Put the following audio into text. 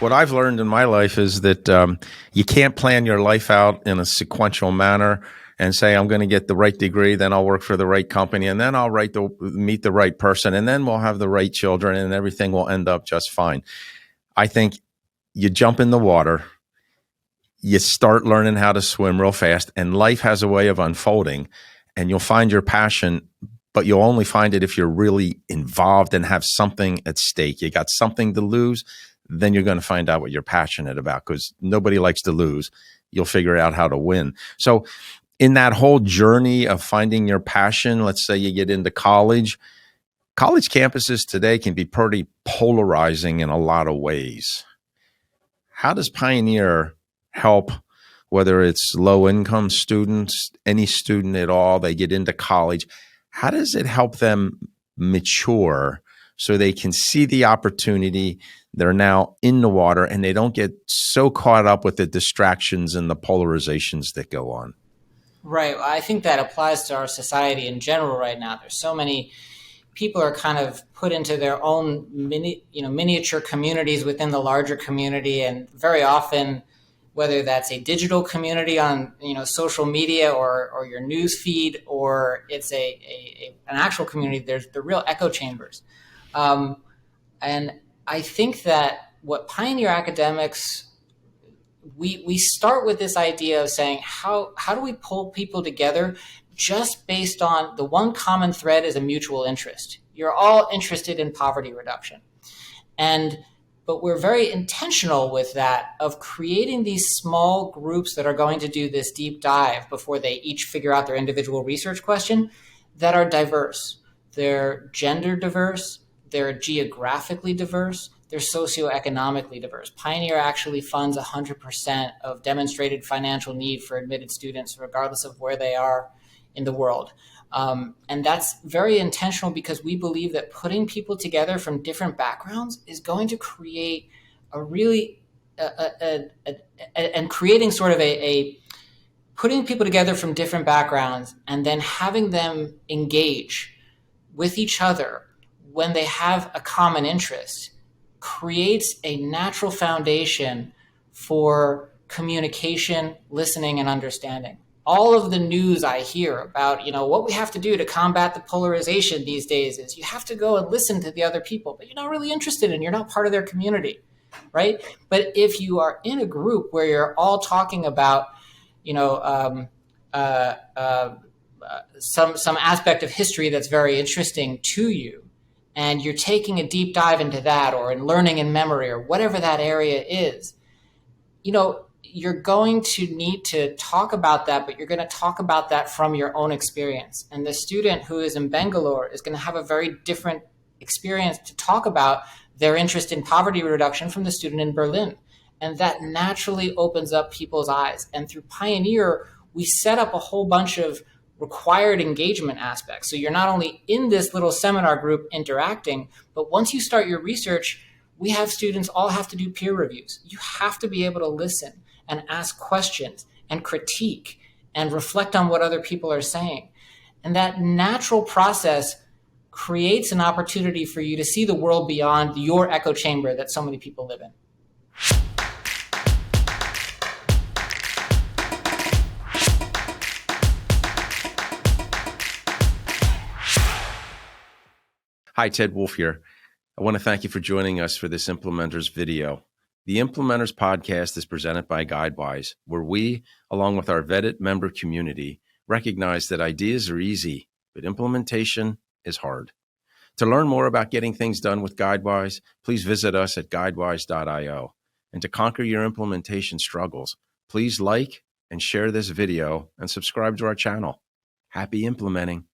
What I've learned in my life is that you can't plan your life out in a sequential manner and say, I'm going to get the right degree, then I'll work for the right company, and then I'll meet the right person, and then we'll have the right children, and everything will end up just fine. I think you jump in the water, you start learning how to swim real fast, and life has a way of unfolding, and you'll find your passion, but you'll only find it if you're really involved and have something at stake. You got something to lose, then you're going to find out what you're passionate about, because nobody likes to lose. You'll figure out how to win. So in that whole journey of finding your passion, let's say you get into college campuses today can be pretty polarizing in a lot of ways. How does Pioneer help, whether it's low-income students, any student at all, they get into college? How does it help them mature so they can see the opportunity? They're now in the water and they don't get so caught up with the distractions and the polarizations that go on. Right. I think that applies to our society in general right now. There's so many people are kind of put into their own miniature communities within the larger community, and very often, whether that's a digital community on social media or your news feed, or it's an actual community, there's the real echo chambers. And I think that what Pioneer Academics, we start with this idea of saying, how do we pull people together just based on the one common thread is a mutual interest. You're all interested in poverty reduction. But we're very intentional with that, of creating these small groups that are going to do this deep dive before they each figure out their individual research question, that are diverse. They're gender diverse, they're geographically diverse, they're socioeconomically diverse. Pioneer actually funds 100% of demonstrated financial need for admitted students, regardless of where they are in the world. And that's very intentional, because we believe that putting people together from different backgrounds is going to create creating sort of putting people together from different backgrounds and then having them engage with each other when they have a common interest creates a natural foundation for communication, listening, and understanding. All of the news I hear about, what we have to do to combat the polarization these days is you have to go and listen to the other people, but you're not really interested in, you're not part of their community, right? But if you are in a group where you're all talking about, some aspect of history that's very interesting to you, and you're taking a deep dive into that, or in learning and memory, or whatever that area is, you're going to need to talk about that, but you're going to talk about that from your own experience. And the student who is in Bangalore is going to have a very different experience to talk about their interest in poverty reduction from the student in Berlin. And that naturally opens up people's eyes. And through Pioneer, we set up a whole bunch of required engagement aspects. So you're not only in this little seminar group interacting, but once you start your research, we have students all have to do peer reviews. You have to be able to listen and ask questions and critique and reflect on what other people are saying. And that natural process creates an opportunity for you to see the world beyond your echo chamber that so many people live in. Hi, Ted Wolf here. I want to thank you for joining us for this Implementors video. The Implementors podcast is presented by Guidewise, where we, along with our vetted member community, recognize that ideas are easy, but implementation is hard. To learn more about getting things done with Guidewise, please visit us at guidewise.io. And to conquer your implementation struggles, please like and share this video and subscribe to our channel. Happy implementing.